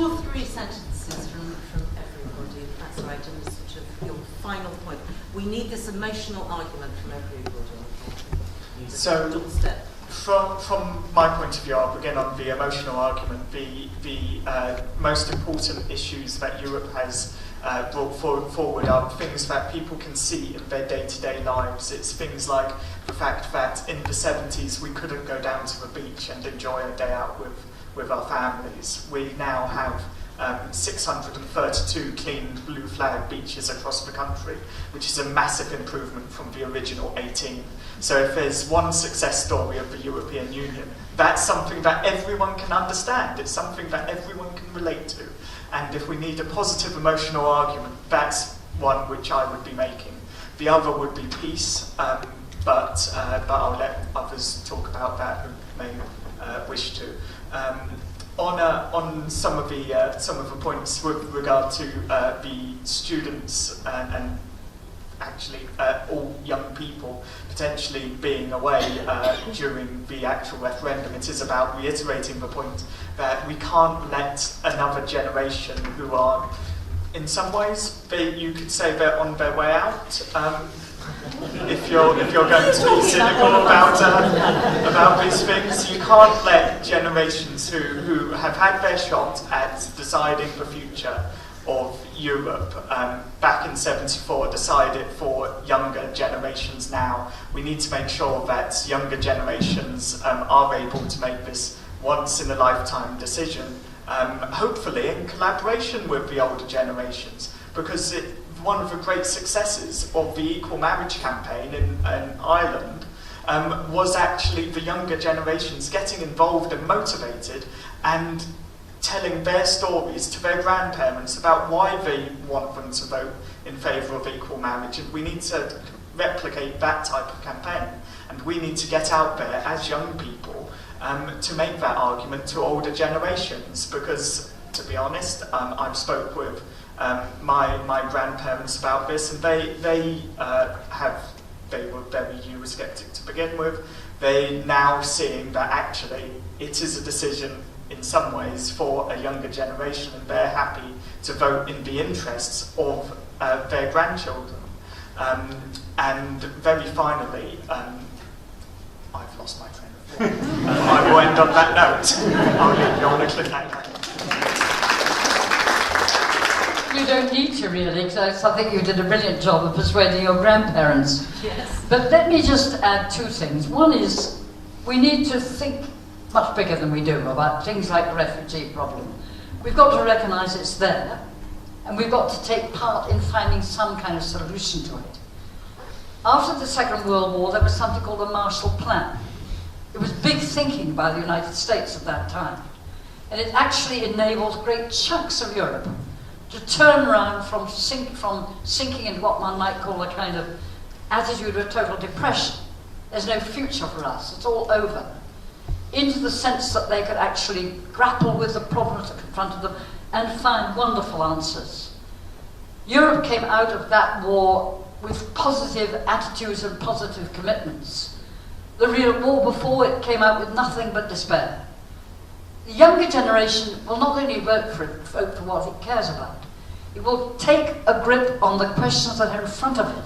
or three sentences from everybody, if that's right, and sort of your final point. We need this emotional argument from everybody. So, from my point of view, I'll begin on the emotional argument. The most important issues that Europe has brought forward are things that people can see in their day-to-day lives. It's things like the fact that in the 70s we couldn't go down to the beach and enjoy a day out with our families. We now have 632 clean blue flag beaches across the country, which is a massive improvement from the original 18. So if there's one success story of the European Union, that's something that everyone can understand. It's something that everyone can relate to. And if we need a positive emotional argument, that's one which I would be making. The other would be peace, but I'll let others talk about that who may wish to. On some of the points with regard to the students and actually all young people potentially being away during the actual referendum, it is about reiterating the point that we can't let another generation who are, in some ways, you could say they're on their way out. If you're going to be cynical about these things, you can't let generations who have had their shot at deciding the future of Europe back in '74 decide it for younger generations now. We need to make sure that younger generations are able to make this once-in-a-lifetime decision, hopefully in collaboration with the older generations, because one of the great successes of the equal marriage campaign in Ireland was actually the younger generations getting involved and motivated and telling their stories to their grandparents about why they want them to vote in favour of equal marriage. And we need to replicate that type of campaign. And we need to get out there as young people to make that argument to older generations, because, to be honest, I've spoke with my grandparents about this, and they were very Eurosceptic to begin with. They're now seeing that actually it is a decision in some ways for a younger generation, and they're happy to vote in the interests of their grandchildren. And very finally, I've lost my train of thought. I will end on that note. I'll leave you on a cliffhanger. You don't need to really, because I think you did a brilliant job of persuading your grandparents. Yes. But let me just add two things. One is, we need to think much bigger than we do about things like the refugee problem. We've got to recognise it's there, and we've got to take part in finding some kind of solution to it. After the Second World War, there was something called the Marshall Plan. It was big thinking by the United States at that time, and it actually enabled great chunks of Europe to turn around from sinking into what one might call a kind of attitude of total depression. There's no future for us, it's all over, into the sense that they could actually grapple with the problems that confronted them and find wonderful answers. Europe came out of that war with positive attitudes and positive commitments. The real war before it came out with nothing but despair. The younger generation will not only vote for what it cares about, it will take a grip on the questions that are in front of it.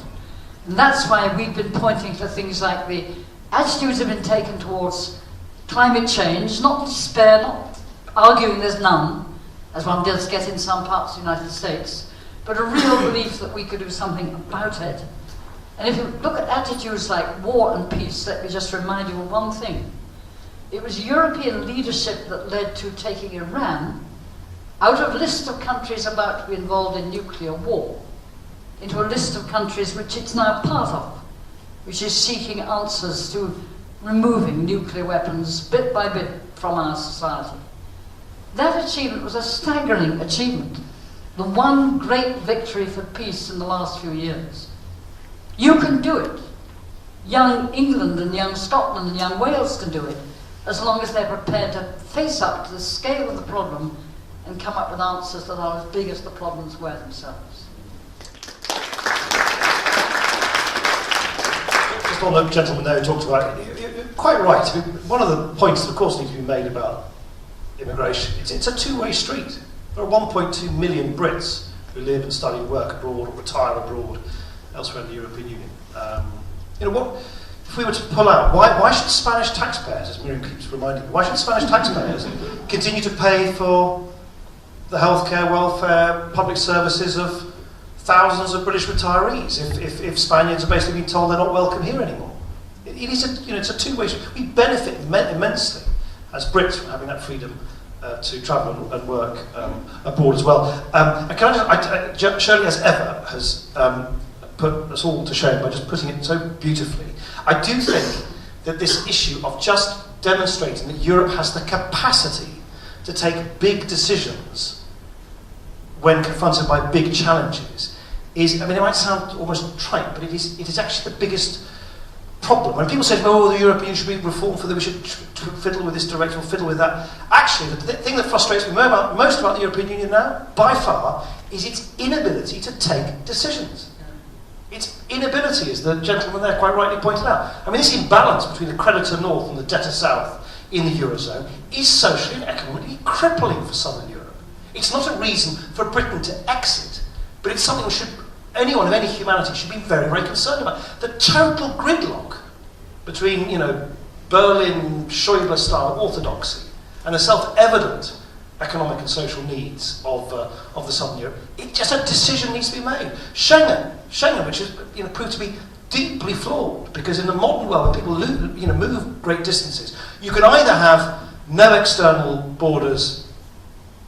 And that's why we've been pointing to things like the attitudes have been taken towards climate change, not despair, not arguing there's none, as one does get in some parts of the United States, but a real belief that we could do something about it. And if you look at attitudes like war and peace, let me just remind you of one thing. It was European leadership that led to taking Iran out of a list of countries about to be involved in nuclear war into a list of countries which it's now part of, which is seeking answers to removing nuclear weapons bit by bit from our society. That achievement was a staggering achievement, the one great victory for peace in the last few years. You can do it. Young England and young Scotland and young Wales can do it, as long as they're prepared to face up to the scale of the problem and come up with answers that are as big as the problems were themselves. Just on the gentleman there who talked about it, you're quite right. One of the points that of course needs to be made about immigration, it's a two-way street. There are 1.2 million Brits who live and study and work abroad or retire abroad elsewhere in the European Union. If we were to pull out, why should Spanish taxpayers, as Miriam keeps reminding me, why should Spanish taxpayers continue to pay for the healthcare, welfare, public services of thousands of British retirees if Spaniards are basically being told they're not welcome here anymore? It's a two-way street. We benefit immensely as Brits from having that freedom to travel and work abroad as well. And can I just, Shirley as ever has put us all to shame by just putting it so beautifully. I do think that this issue of just demonstrating that Europe has the capacity to take big decisions when confronted by big challenges is, it might sound almost trite, but it is actually the biggest problem. When people say, the European Union should be reformed for that, we should fiddle with this direction or fiddle with that. Actually, the thing that frustrates me most about the European Union now, by far, is its inability to take decisions. Its inability, as the gentleman there quite rightly pointed out. This imbalance between the creditor north and the debtor south in the Eurozone is socially and economically crippling for Southern Europe. It's not a reason for Britain to exit, but it's something anyone of any humanity should be very, very concerned about. The total gridlock between, Berlin, Schäuble-style orthodoxy and the self-evident economic and social needs of the Southern Europe. A decision needs to be made. Schengen, which has proved to be deeply flawed, because in the modern world, when people move great distances, you can either have no external borders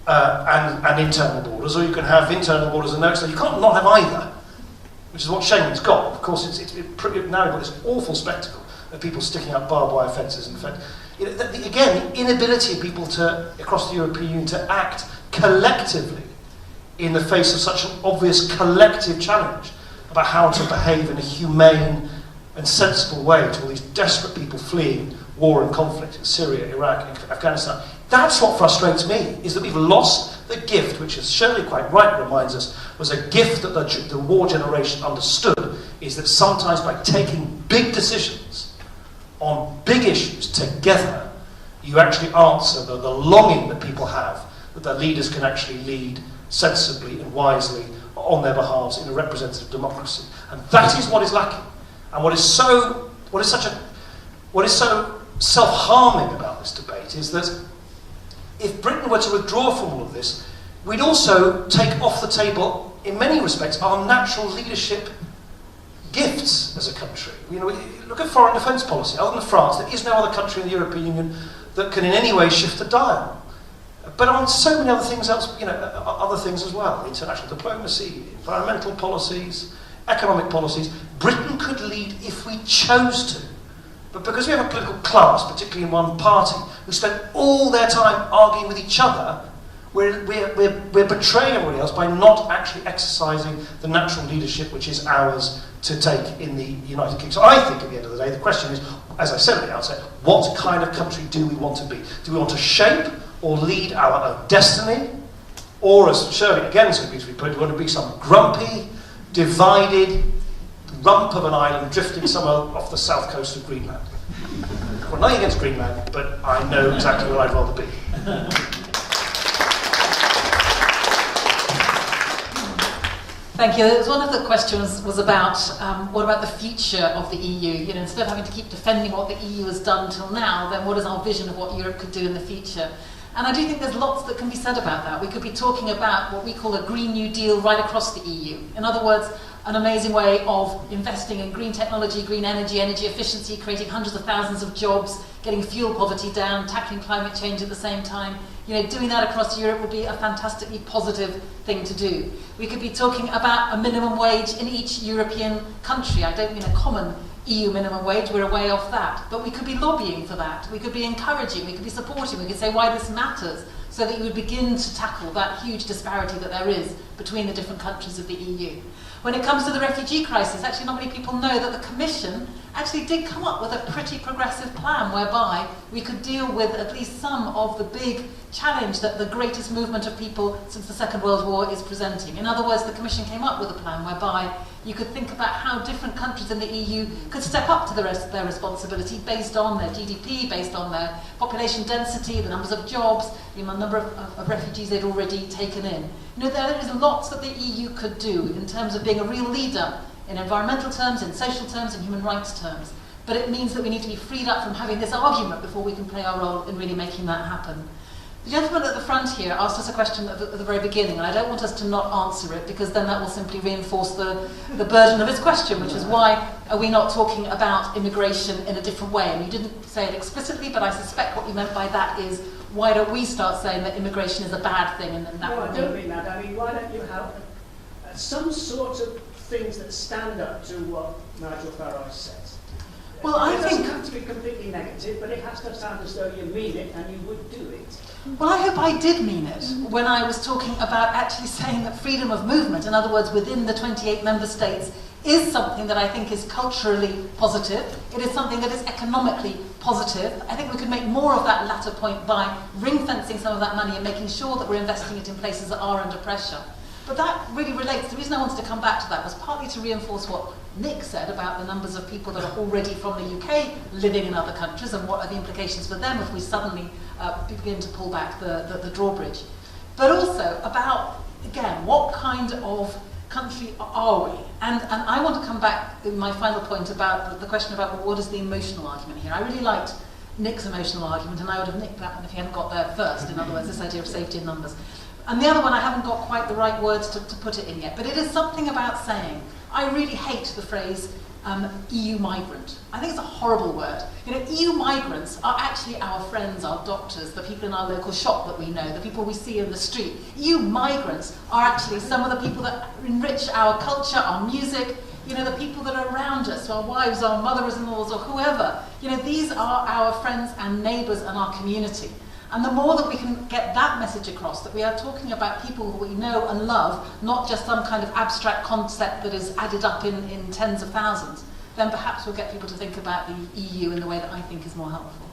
and internal borders, or you can have internal borders and no external. You can't not have either, which is what Schengen's got. Of course, it's now got this awful spectacle of people sticking up barbed wire fences. In fact, again, the inability of people across the European Union to act collectively in the face of such an obvious collective challenge about how to behave in a humane and sensible way to all these desperate people fleeing war and conflict in Syria, Iraq, and Afghanistan. That's what frustrates me, is that we've lost the gift, which, as Shirley quite rightly reminds us, was a gift that the war generation understood, is that sometimes by taking big decisions on big issues together, you actually answer the longing that people have that their leaders can actually lead sensibly and wisely on their behalves in a representative democracy. And that is what is lacking. And what is so self-harming about this debate is that if Britain were to withdraw from all of this, we'd also take off the table, in many respects, our natural leadership gifts as a country. Look at foreign defence policy. Other than France, there is no other country in the European Union that can in any way shift the dial. But on so many other things other things as well, international diplomacy, environmental policies, economic policies, Britain could lead if we chose to. But because we have a political class, particularly in one party, who spend all their time arguing with each other, we're betraying everybody else by not actually exercising the natural leadership which is ours to take in the United Kingdom. So I think at the end of the day, the question is, as I said at the outset, what kind of country do we want to be? Do we want to shape or lead our own destiny? Or, as Shirley again so beautifully put, do we want to be some grumpy, divided rump of an island drifting somewhere off the south coast of Greenland? Well, nothing against Greenland, but I know exactly where I'd rather be. Thank you. One of the questions was about what about the future of the EU? Instead of having to keep defending what the EU has done till now, then what is our vision of what Europe could do in the future? And I do think there's lots that can be said about that. We could be talking about what we call a Green New Deal right across the EU. In other words, an amazing way of investing in green technology, green energy, energy efficiency, creating hundreds of thousands of jobs, getting fuel poverty down, tackling climate change at the same time. Doing that across Europe would be a fantastically positive thing to do. We could be talking about a minimum wage in each European country. I don't mean a common EU minimum wage, we're way off that. But we could be lobbying for that. We could be encouraging, we could be supporting, we could say why this matters, so that you would begin to tackle that huge disparity that there is between the different countries of the EU. When it comes to the refugee crisis, actually not many people know that the Commission actually did come up with a pretty progressive plan whereby we could deal with at least some of the big challenge that the greatest movement of people since the Second World War is presenting. In other words, the Commission came up with a plan whereby you could think about how different countries in the EU could step up to their responsibility based on their GDP, based on their population density, the numbers of jobs, the number of refugees they'd already taken in. There is lots that the EU could do in terms of being a real leader in environmental terms, in social terms, in human rights terms. But it means that we need to be freed up from having this argument before we can play our role in really making that happen. The gentleman at the front here asked us a question at the very beginning, and I don't want us to not answer it, because then that will simply reinforce the burden of his question, which is why are we not talking about immigration in a different way? And you didn't say it explicitly, but I suspect what you meant by that is, why don't we start saying that immigration is a bad thing? And then that No, I don't mean that. I mean, why don't you have some sort of things that stand up to what Nigel Farage says? Well, I it think... doesn't have to be completely negative, but it has to sound as though you mean it and you would do it. Well, I hope I did mean it when I was talking about actually saying that freedom of movement, in other words, within the 28 member states, is something that I think is culturally positive. It is something that is economically positive. I think we could make more of that latter point by ring-fencing some of that money and making sure that we're investing it in places that are under pressure. But that really relates, the reason I wanted to come back to that was partly to reinforce what Nick said about the numbers of people that are already from the UK living in other countries and what are the implications for them if we suddenly begin to pull back the drawbridge. But also about, again, what kind of country are we? And I want to come back in my final point about the question about what is the emotional argument here. I really liked Nick's emotional argument, and I would have nicked that one if he hadn't got there first. In other words, this idea of safety in numbers. And the other one, I haven't got quite the right words to put it in yet, but it is something about saying, I really hate the phrase EU migrant. I think it's a horrible word. EU migrants are actually our friends, our doctors, the people in our local shop that we know, the people we see in the street. EU migrants are actually some of the people that enrich our culture, our music, the people that are around us, our wives, our mothers-in-laws, or whoever. These are our friends and neighbours and our community. And the more that we can get that message across, that we are talking about people who we know and love, not just some kind of abstract concept that is added up in tens of thousands, then perhaps we'll get people to think about the EU in the way that I think is more helpful.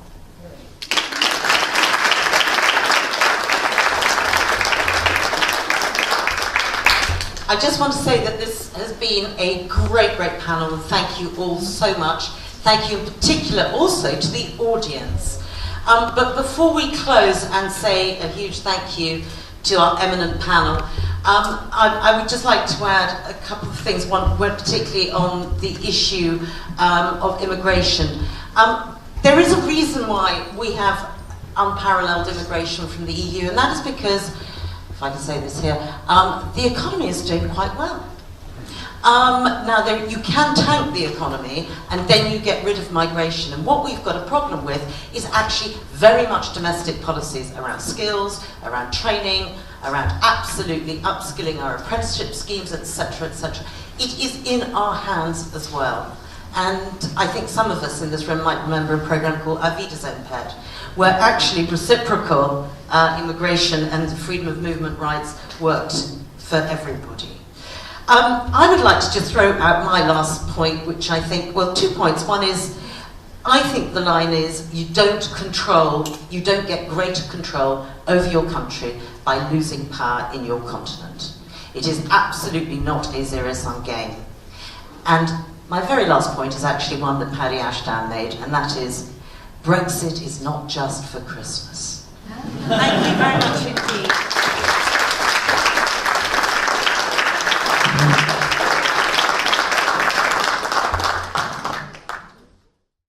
I just want to say that this has been a great, great panel, and thank you all so much. Thank you in particular also to the audience. But before we close and say a huge thank you to our eminent panel, I would just like to add a couple of things, one particularly on the issue of immigration. There is a reason why we have unparalleled immigration from the EU, and that is because, if I can say this here, the economy is doing quite well. Now, you can tank the economy and then you get rid of migration. And what we've got a problem with is actually very much domestic policies around skills, around training, around absolutely upskilling our apprenticeship schemes, etc., etc. It is in our hands as well. And I think some of us in this room might remember a program called A Vida Sem Pé, where actually reciprocal immigration and freedom of movement rights worked for everybody. I would like to just throw out my last point, which I think, well, 2 points. One is, I think the line is, you don't get greater control over your country by losing power in your continent. It is absolutely not a zero-sum game. And my very last point is actually one that Paddy Ashdown made, and that is, Brexit is not just for Christmas. Thank you very much indeed.